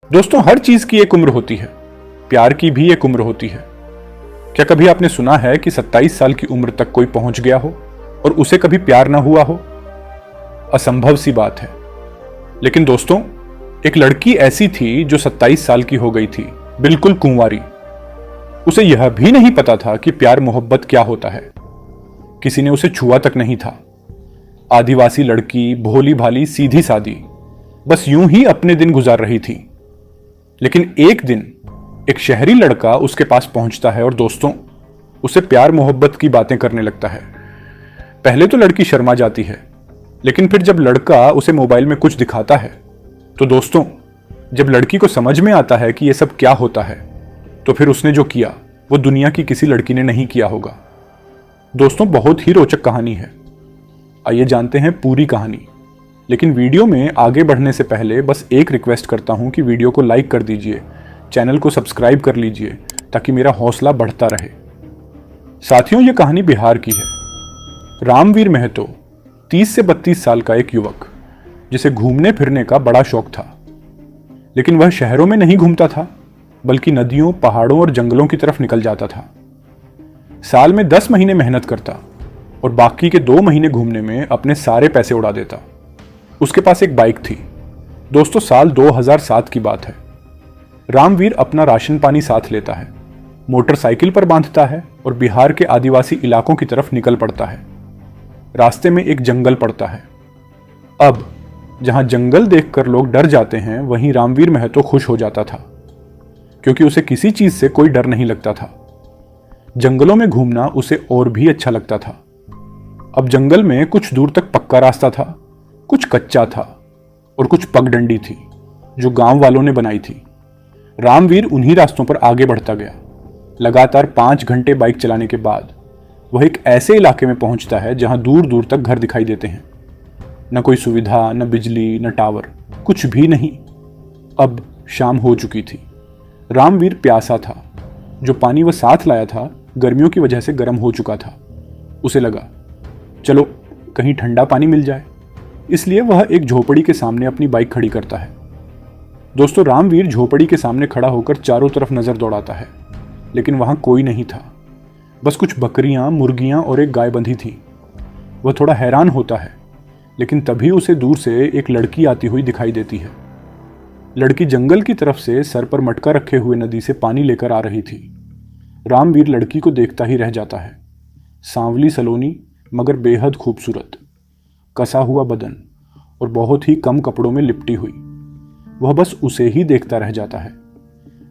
दोस्तों, हर चीज की एक उम्र होती है। प्यार की भी एक उम्र होती है। क्या कभी आपने सुना है कि 27 साल की उम्र तक कोई पहुंच गया हो और उसे कभी प्यार ना हुआ हो? असंभव सी बात है। लेकिन दोस्तों, एक लड़की ऐसी थी जो 27 साल की हो गई थी, बिल्कुल कुंवारी। उसे यह भी नहीं पता था कि प्यार मोहब्बत क्या होता है। किसी ने उसे छुआ तक नहीं था। आदिवासी लड़की, भोली भाली, सीधी सादी, बस यूं ही अपने दिन गुजार रही थी। लेकिन एक दिन एक शहरी लड़का उसके पास पहुंचता है और दोस्तों, उसे प्यार मोहब्बत की बातें करने लगता है। पहले तो लड़की शर्मा जाती है, लेकिन फिर जब लड़का उसे मोबाइल में कुछ दिखाता है तो दोस्तों, जब लड़की को समझ में आता है कि यह सब क्या होता है, तो फिर उसने जो किया वो दुनिया की किसी लड़की ने नहीं किया होगा। दोस्तों, बहुत ही रोचक कहानी है। आइए जानते हैं पूरी कहानी। लेकिन वीडियो में आगे बढ़ने से पहले बस एक रिक्वेस्ट करता हूं कि वीडियो को लाइक कर दीजिए, चैनल को सब्सक्राइब कर लीजिए ताकि मेरा हौसला बढ़ता रहे। साथियों, यह कहानी बिहार की है। रामवीर महतो 30 से 32 साल का एक युवक, जिसे घूमने फिरने का बड़ा शौक था। लेकिन वह शहरों में नहीं घूमता था, बल्कि नदियों, पहाड़ों और जंगलों की तरफ निकल जाता था। साल में 10 महीने मेहनत करता और बाकी के 2 महीने घूमने में अपने सारे पैसे उड़ा देता। उसके पास एक बाइक थी। दोस्तों, साल 2007 की बात है। रामवीर अपना राशन पानी साथ लेता है, मोटरसाइकिल पर बांधता है और बिहार के आदिवासी इलाकों की तरफ निकल पड़ता है। रास्ते में एक जंगल पड़ता है। अब जहां जंगल देखकर लोग डर जाते हैं, वहीं रामवीर महतो खुश हो जाता था, क्योंकि उसे किसी चीज से कोई डर नहीं लगता था। जंगलों में घूमना उसे और भी अच्छा लगता था। अब जंगल में कुछ दूर तक पक्का रास्ता था, कुछ कच्चा था और कुछ पगडंडी थी जो गांव वालों ने बनाई थी। रामवीर उन्हीं रास्तों पर आगे बढ़ता गया। लगातार 5 घंटे बाइक चलाने के बाद वह एक ऐसे इलाके में पहुंचता है जहां दूर दूर तक घर दिखाई देते हैं। न कोई सुविधा, न बिजली, न टावर, कुछ भी नहीं। अब शाम हो चुकी थी। रामवीर प्यासा था। जो पानी वह साथ लाया था, गर्मियों की वजह से गर्म हो चुका था। उसे लगा, चलो कहीं ठंडा पानी मिल जाए। इसलिए वह एक झोपड़ी के सामने अपनी बाइक खड़ी करता है। दोस्तों, रामवीर झोपड़ी के सामने खड़ा होकर चारों तरफ नजर दौड़ाता है, लेकिन वहां कोई नहीं था। बस कुछ बकरियां, मुर्गियां और एक गाय बंधी थी। वह थोड़ा हैरान होता है, लेकिन तभी उसे दूर से एक लड़की आती हुई दिखाई देती है। लड़की जंगल की तरफ से सर पर मटका रखे हुए नदी से पानी लेकर आ रही थी। रामवीर लड़की को देखता ही रह जाता है। सांवली सलोनी मगर बेहद खूबसूरत, कसा हुआ बदन और बहुत ही कम कपड़ों में लिपटी हुई। वह बस उसे ही देखता रह जाता है।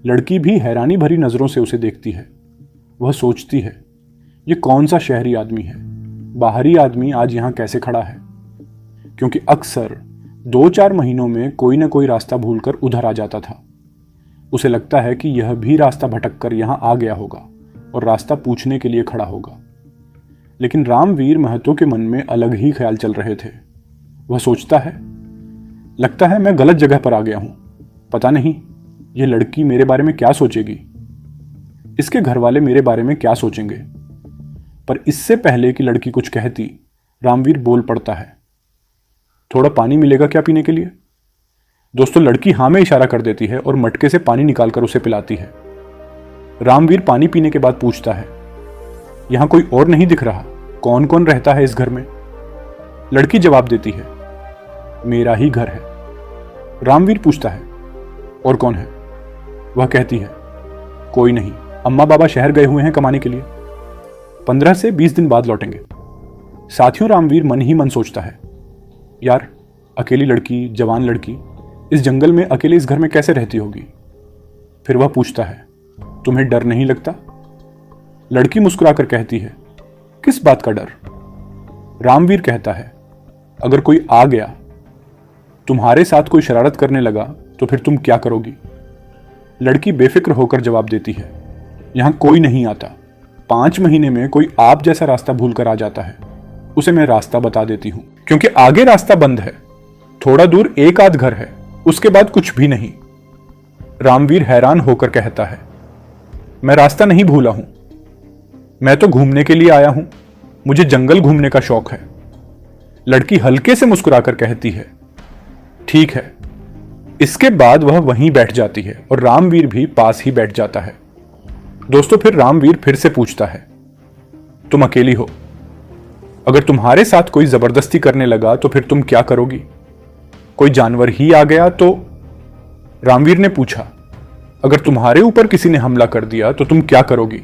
लड़की भी हैरानी भरी नजरों से उसे देखती है। वह सोचती है, ये कौन सा शहरी आदमी है? बाहरी आदमी आज यहां कैसे खड़ा है? क्योंकि अक्सर 2-4 महीनों में कोई ना कोई रास्ता भूलकर उधर आ जाता था। उसे लगता है कि यह भी रास्ता भटक कर यहां आ गया होगा और रास्ता पूछने के लिए खड़ा होगा। लेकिन रामवीर महतो के मन में अलग ही ख्याल चल रहे थे। वह सोचता है, लगता है मैं गलत जगह पर आ गया हूं। पता नहीं ये लड़की मेरे बारे में क्या सोचेगी, इसके घर वाले मेरे बारे में क्या सोचेंगे। पर इससे पहले कि लड़की कुछ कहती, रामवीर बोल पड़ता है, थोड़ा पानी मिलेगा क्या पीने के लिए? दोस्तों, लड़की हाँ में इशारा कर देती है और मटके से पानी निकालकर उसे पिलाती है। रामवीर पानी पीने के बाद पूछता है, यहां कोई और नहीं दिख रहा? कौन कौन रहता है इस घर में? लड़की जवाब देती है, मेरा ही घर है। रामवीर पूछता है, और कौन है? वह कहती है, कोई नहीं, अम्मा बाबा शहर गए हुए हैं कमाने के लिए, 15 से 20 दिन बाद लौटेंगे। साथियों, रामवीर मन ही मन सोचता है, यार अकेली लड़की, जवान लड़की इस जंगल में अकेले इस घर में कैसे रहती होगी? फिर वह पूछता है, तुम्हें डर नहीं लगता? लड़की मुस्कुराकर कहती है, किस बात का डर? रामवीर कहता है, अगर कोई आ गया, तुम्हारे साथ कोई शरारत करने लगा, तो फिर तुम क्या करोगी? लड़की बेफिक्र होकर जवाब देती है, यहां कोई नहीं आता। 5 महीने में कोई आप जैसा रास्ता भूल कर आ जाता है, उसे मैं रास्ता बता देती हूं, क्योंकि आगे रास्ता बंद है। थोड़ा दूर एक आध घर है, उसके बाद कुछ भी नहीं। रामवीर हैरान होकर कहता है, मैं रास्ता नहीं भूला हूं, मैं तो घूमने के लिए आया हूं, मुझे जंगल घूमने का शौक है। लड़की हल्के से मुस्कुराकर कहती है, ठीक है, इसके बाद वह वहीं बैठ जाती है और रामवीर भी पास ही बैठ जाता है। दोस्तों फिर रामवीर फिर से पूछता है, तुम अकेली हो, अगर तुम्हारे साथ कोई जबरदस्ती करने लगा तो फिर तुम क्या करोगी? कोई जानवर ही आ गया तो? रामवीर ने पूछा, अगर तुम्हारे ऊपर किसी ने हमला कर दिया तो तुम क्या करोगी?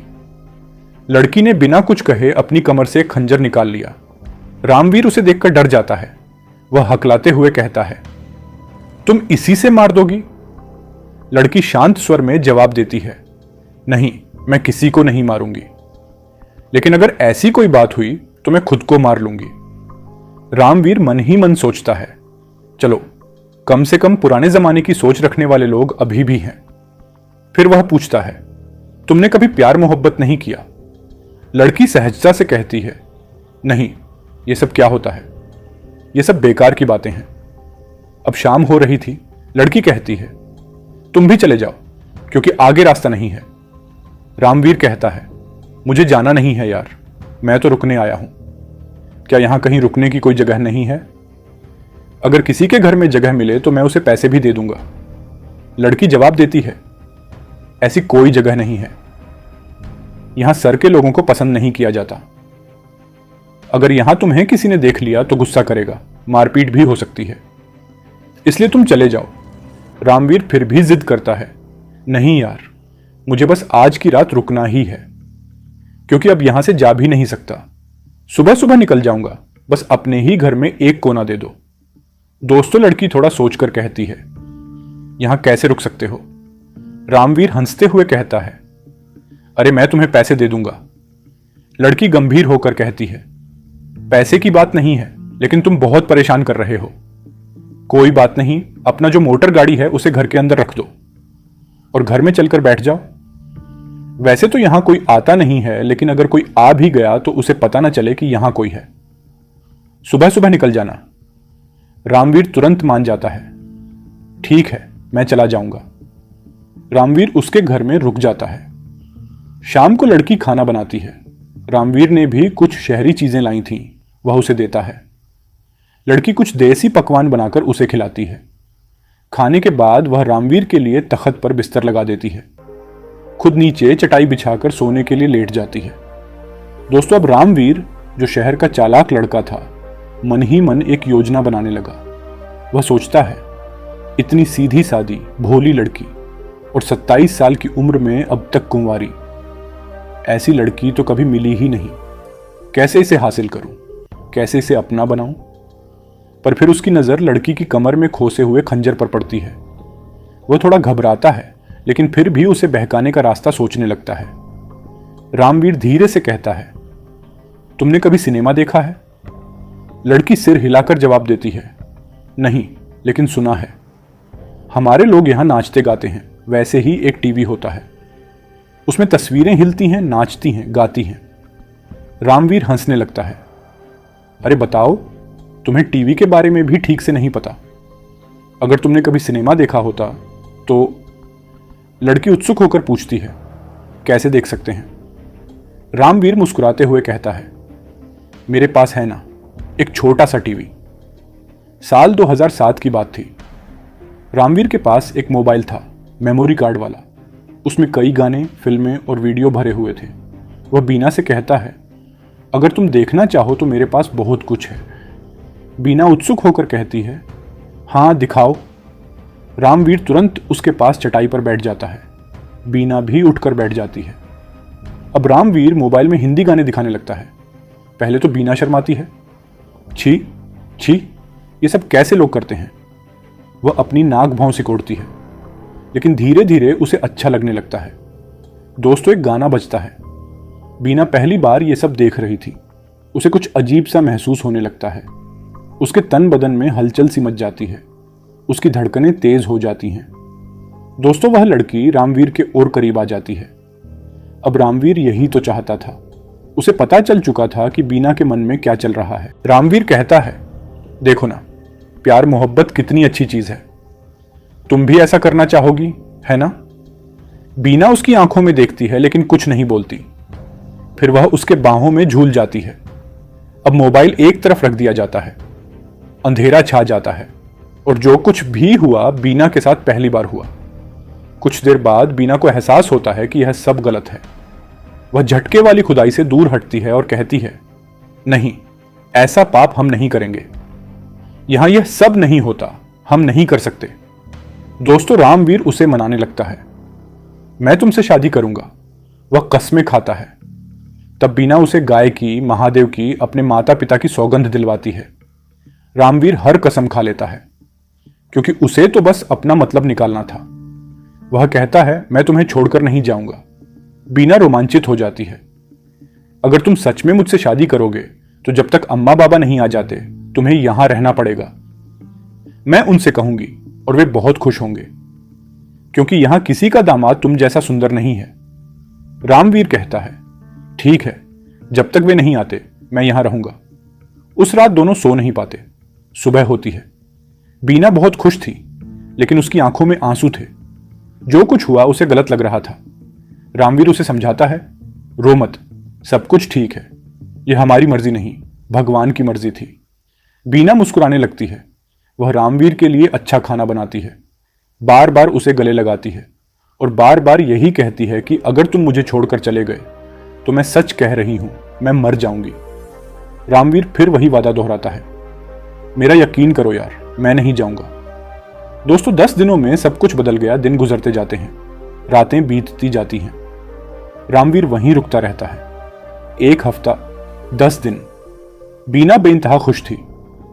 लड़की ने बिना कुछ कहे अपनी कमर से एक खंजर निकाल लिया। रामवीर उसे देखकर डर जाता है। वह हकलाते हुए कहता है, तुम इसी से मार दोगी? लड़की शांत स्वर में जवाब देती है, नहीं, मैं किसी को नहीं मारूंगी, लेकिन अगर ऐसी कोई बात हुई तो मैं खुद को मार लूंगी। रामवीर मन ही मन सोचता है, चलो कम से कम पुराने जमाने की सोच रखने वाले लोग अभी भी हैं। फिर वह पूछता है, तुमने कभी प्यार मोहब्बत नहीं किया? लड़की सहजता से कहती है, नहीं, ये सब क्या होता है, ये सब बेकार की बातें हैं। अब शाम हो रही थी। लड़की कहती है, तुम भी चले जाओ क्योंकि आगे रास्ता नहीं है। रामवीर कहता है, मुझे जाना नहीं है यार, मैं तो रुकने आया हूं। क्या यहां कहीं रुकने की कोई जगह नहीं है? अगर किसी के घर में जगह मिले तो मैं उसे पैसे भी दे दूंगा। लड़की जवाब देती है, ऐसी कोई जगह नहीं है, यहां सर के लोगों को पसंद नहीं किया जाता। अगर यहां तुम्हें किसी ने देख लिया तो गुस्सा करेगा, मारपीट भी हो सकती है, इसलिए तुम चले जाओ। रामवीर फिर भी जिद करता है, नहीं यार, मुझे बस आज की रात रुकना ही है, क्योंकि अब यहां से जा भी नहीं सकता। सुबह सुबह निकल जाऊंगा, बस अपने ही घर में एक कोना दे दो। दोस्तों लड़की थोड़ा सोचकर कहती है, यहां कैसे रुक सकते हो? रामवीर हंसते हुए कहता है, अरे मैं तुम्हें पैसे दे दूंगा। लड़की गंभीर होकर कहती है, पैसे की बात नहीं है, लेकिन तुम बहुत परेशान कर रहे हो। कोई बात नहीं, अपना जो मोटर गाड़ी है उसे घर के अंदर रख दो और घर में चलकर बैठ जाओ। वैसे तो यहां कोई आता नहीं है, लेकिन अगर कोई आ भी गया तो उसे पता ना चले कि यहां कोई है। सुबह सुबह निकल जाना। रामवीर तुरंत मान जाता है, ठीक है, मैं चला जाऊंगा। रामवीर उसके घर में रुक जाता है। शाम को लड़की खाना बनाती है। रामवीर ने भी कुछ शहरी चीजें लाई थीं, वह उसे देता है। लड़की कुछ देसी पकवान बनाकर उसे खिलाती है। खाने के बाद वह रामवीर के लिए तख्त पर बिस्तर लगा देती है, खुद नीचे चटाई बिछाकर सोने के लिए लेट जाती है। दोस्तों अब रामवीर, जो शहर का चालाक लड़का था, मन ही मन एक योजना बनाने लगा। वह सोचता है, इतनी सीधी सादी भोली लड़की और 27 साल की उम्र में अब तक कुंवारी, ऐसी लड़की तो कभी मिली ही नहीं। कैसे इसे हासिल करूं, कैसे इसे अपना बनाऊं? पर फिर उसकी नजर लड़की की कमर में खोसे हुए खंजर पर पड़ती है। वह थोड़ा घबराता है, लेकिन फिर भी उसे बहकाने का रास्ता सोचने लगता है। रामवीर धीरे से कहता है, तुमने कभी सिनेमा देखा है? लड़की सिर हिलाकर जवाब देती है, नहीं, लेकिन सुना है। हमारे लोग यहां नाचते गाते हैं, वैसे ही एक टीवी होता है, उसमें तस्वीरें हिलती हैं, नाचती हैं, गाती हैं। रामवीर हंसने लगता है, अरे बताओ, तुम्हें टीवी के बारे में भी ठीक से नहीं पता। अगर तुमने कभी सिनेमा देखा होता तो? लड़की उत्सुक होकर पूछती है, कैसे देख सकते हैं? रामवीर मुस्कुराते हुए कहता है, मेरे पास है ना एक छोटा सा टीवी। साल 2007 की बात थी। रामवीर के पास एक मोबाइल था, मेमोरी कार्ड वाला। उसमें कई गाने, फिल्में और वीडियो भरे हुए थे। वह बीना से कहता है, अगर तुम देखना चाहो तो मेरे पास बहुत कुछ है। बीना उत्सुक होकर कहती है, हाँ दिखाओ। रामवीर तुरंत उसके पास चटाई पर बैठ जाता है। बीना भी उठकर बैठ जाती है। अब रामवीर मोबाइल में हिंदी गाने दिखाने लगता है। पहले तो बीना शर्माती है, छी छी, ये सब कैसे लोग करते हैं। वह अपनी नाक भौं सिकोड़ती है, लेकिन धीरे धीरे उसे अच्छा लगने लगता है। दोस्तों एक गाना बजता है। बीना पहली बार ये सब देख रही थी। उसे कुछ अजीब सा महसूस होने लगता है। उसके तन बदन में हलचल सी मच जाती है। उसकी धड़कनें तेज हो जाती हैं। दोस्तों वह लड़की रामवीर के और करीब आ जाती है। अब रामवीर यही तो चाहता था। उसे पता चल चुका था कि बीना के मन में क्या चल रहा है। रामवीर कहता है, देखो ना, प्यार मोहब्बत कितनी अच्छी चीज है। तुम भी ऐसा करना चाहोगी, है ना? बीना उसकी आंखों में देखती है, लेकिन कुछ नहीं बोलती। फिर वह उसके बाहों में झूल जाती है। अब मोबाइल एक तरफ रख दिया जाता है। अंधेरा छा जाता है। और जो कुछ भी हुआ बीना के साथ पहली बार हुआ। कुछ देर बाद बीना को एहसास होता है कि यह सब गलत है। वह झटके वाली खुदाई से दूर हटती है और कहती है, नहीं, ऐसा पाप हम नहीं करेंगे। यहां यह सब नहीं होता, हम नहीं कर सकते। दोस्तों, रामवीर उसे मनाने लगता है। मैं तुमसे शादी करूंगा। वह कस्में खाता है। तब बीना उसे गाय की, महादेव की, अपने माता पिता की सौगंध दिलवाती है। रामवीर हर कसम खा लेता है, क्योंकि उसे तो बस अपना मतलब निकालना था। वह कहता है, मैं तुम्हें छोड़कर नहीं जाऊंगा। बीना रोमांचित हो जाती है। अगर तुम सच में मुझसे शादी करोगे तो जब तक अम्मा बाबा नहीं आ जाते तुम्हें यहां रहना पड़ेगा। मैं उनसे कहूंगी और वे बहुत खुश होंगे, क्योंकि यहां किसी का दामाद तुम जैसा सुंदर नहीं है। रामवीर कहता है, ठीक है, जब तक वे नहीं आते मैं यहां रहूंगा। उस रात दोनों सो नहीं पाते। सुबह होती है। बीना बहुत खुश थी, लेकिन उसकी आंखों में आंसू थे। जो कुछ हुआ उसे गलत लग रहा था। रामवीर उसे समझाता है, रो मत, सब कुछ ठीक है। यह हमारी मर्जी नहीं, भगवान की मर्जी थी। बीना मुस्कुराने लगती है। वह रामवीर के लिए अच्छा खाना बनाती है, बार बार उसे गले लगाती है और बार बार यही कहती है कि अगर तुम मुझे छोड़कर चले गए तो मैं सच कह रही हूं, मैं मर जाऊंगी। रामवीर फिर वही वादा दोहराता है, मेरा यकीन करो यार, मैं नहीं जाऊंगा। दोस्तों, 10 दिनों में सब कुछ बदल गया। दिन गुजरते जाते हैं, रातें बीतती जाती हैं। रामवीर वहीं रुकता रहता है। 1 हफ्ता, 10 दिन। बीना बेइंतहा खुश थी।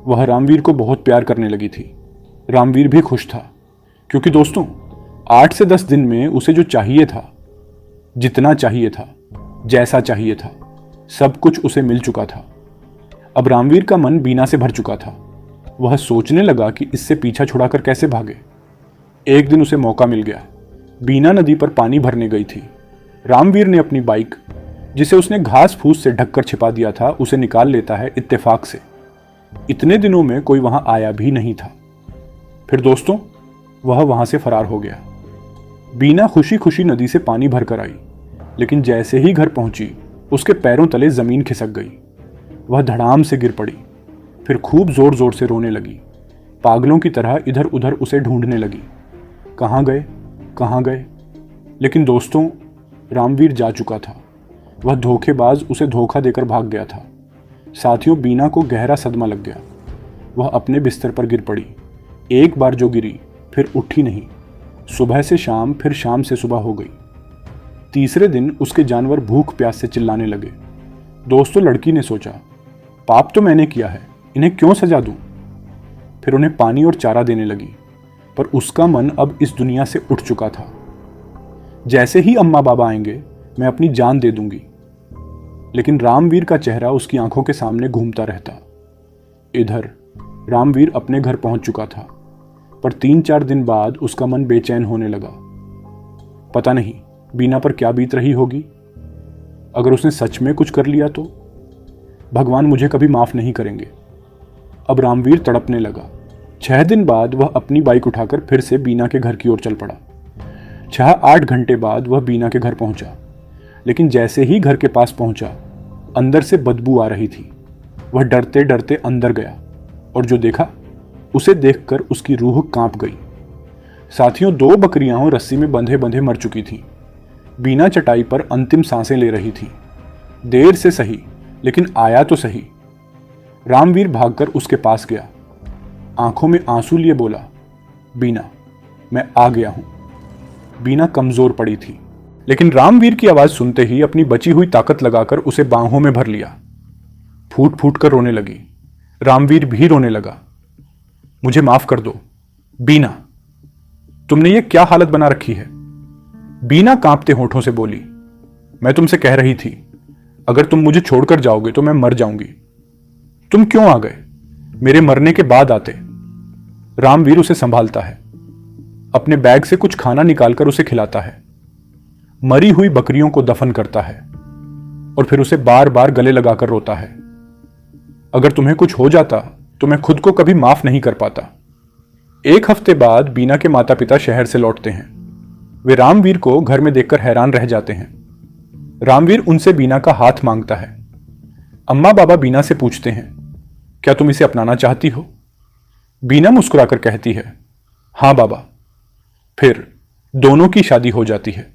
वह रामवीर को बहुत प्यार करने लगी थी। रामवीर भी खुश था, क्योंकि दोस्तों 8 से 10 दिन में उसे जो चाहिए था, जितना चाहिए था, जैसा चाहिए था, सब कुछ उसे मिल चुका था। अब रामवीर का मन बीना से भर चुका था। वह सोचने लगा कि इससे पीछा छुड़ाकर कैसे भागे। एक दिन उसे मौका मिल गया। बीना नदी पर पानी भरने गई थी। रामवीर ने अपनी बाइक, जिसे उसने घास फूस से ढककर छिपा दिया था, उसे निकाल लेता है इत्तेफाक से। इतने दिनों में कोई वहां आया भी नहीं था। फिर दोस्तों वह वहां से फरार हो गया। बीना खुशी खुशी नदी से पानी भरकर आई, लेकिन जैसे ही घर पहुंची उसके पैरों तले जमीन खिसक गई। वह धड़ाम से गिर पड़ी, फिर खूब जोर जोर से रोने लगी। पागलों की तरह इधर उधर उसे ढूंढने लगी, कहाँ गए, कहाँ गए। लेकिन दोस्तों रामवीर जा चुका था। वह धोखेबाज उसे धोखा देकर भाग गया था। साथियों, बीना को गहरा सदमा लग गया। वह अपने बिस्तर पर गिर पड़ी। एक बार जो गिरी फिर उठी नहीं। सुबह से शाम, फिर शाम से सुबह हो गई। तीसरे दिन उसके जानवर भूख प्यास से चिल्लाने लगे। दोस्तों, लड़की ने सोचा, पाप तो मैंने किया है, इन्हें क्यों सजा दूं। फिर उन्हें पानी और चारा देने लगी, पर उसका मन अब इस दुनिया से उठ चुका था। जैसे ही अम्मा बाबा आएंगे मैं अपनी जान दे दूंगी। लेकिन रामवीर का चेहरा उसकी आंखों के सामने घूमता रहता। इधर रामवीर अपने घर पहुंच चुका था, पर 3-4 दिन बाद उसका मन बेचैन होने लगा। पता नहीं बीना पर क्या बीत रही होगी। अगर उसने सच में कुछ कर लिया तो भगवान मुझे कभी माफ नहीं करेंगे। अब रामवीर तड़पने लगा। 6 दिन बाद वह अपनी बाइक उठाकर फिर से बीना के घर की ओर चल पड़ा। 6-8 घंटे बाद वह बीना के घर पहुंचा, लेकिन जैसे ही घर के पास पहुंचा अंदर से बदबू आ रही थी। वह डरते डरते अंदर गया और जो देखा उसे देखकर उसकी रूह कांप गई। साथियों, 2 बकरियां रस्सी में बंधे बंधे मर चुकी थीं। बीना चटाई पर अंतिम सांसें ले रही थी। देर से सही, लेकिन आया तो सही। रामवीर भागकर उसके पास गया। आंखों में आंसू लिए बोला, बीना, मैं आ गया हूं। बीना कमजोर पड़ी थी, लेकिन रामवीर की आवाज सुनते ही अपनी बची हुई ताकत लगाकर उसे बाहों में भर लिया। फूट फूट कर रोने लगी। रामवीर भी रोने लगा। मुझे माफ कर दो बीना, तुमने ये क्या हालत बना रखी है। बीना कांपते होठों से बोली, मैं तुमसे कह रही थी अगर तुम मुझे छोड़कर जाओगे तो मैं मर जाऊंगी। तुम क्यों आ गए? मेरे मरने के बाद आते। रामवीर उसे संभालता है, अपने बैग से कुछ खाना निकालकर उसे खिलाता है, मरी हुई बकरियों को दफन करता है और फिर उसे बार बार गले लगाकर रोता है। अगर तुम्हें कुछ हो जाता तो मैं खुद को कभी माफ नहीं कर पाता। 1 हफ्ते बाद बीना के माता पिता शहर से लौटते हैं। वे रामवीर को घर में देखकर हैरान रह जाते हैं। रामवीर उनसे बीना का हाथ मांगता है। अम्मा बाबा बीना से पूछते हैं, क्या तुम इसे अपनाना चाहती हो? बीना मुस्कुराकर कहती है, हाँ बाबा। फिर दोनों की शादी हो जाती है।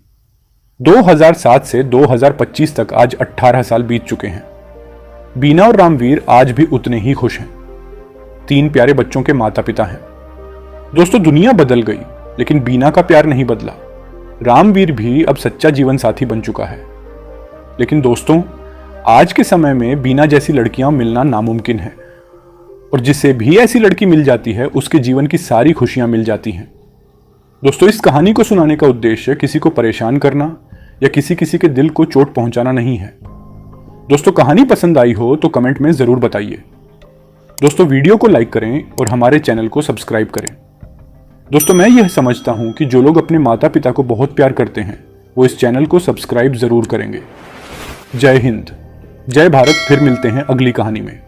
2007 से 2025 तक आज 18 साल बीत चुके हैं। बीना और रामवीर आज भी उतने ही खुश हैं। 3 प्यारे बच्चों के माता पिता हैं। दोस्तों, दुनिया बदल गई, लेकिन बीना का प्यार नहीं बदला। रामवीर भी अब सच्चा जीवन साथी बन चुका है। लेकिन दोस्तों, आज के समय में बीना जैसी लड़कियां मिलना नामुमकिन है, और जिसे भी ऐसी लड़की मिल जाती है उसके जीवन की सारी खुशियां मिल जाती हैं। दोस्तों, इस कहानी को सुनाने का उद्देश्य किसी को परेशान करना या किसी के दिल को चोट पहुंचाना नहीं है। दोस्तों, कहानी पसंद आई हो तो कमेंट में जरूर बताइए। दोस्तों, वीडियो को लाइक करें और हमारे चैनल को सब्सक्राइब करें। दोस्तों, मैं यह समझता हूं कि जो लोग अपने माता पिता को बहुत प्यार करते हैं वो इस चैनल को सब्सक्राइब जरूर करेंगे। जय हिंद, जय भारत। फिर मिलते हैं अगली कहानी में।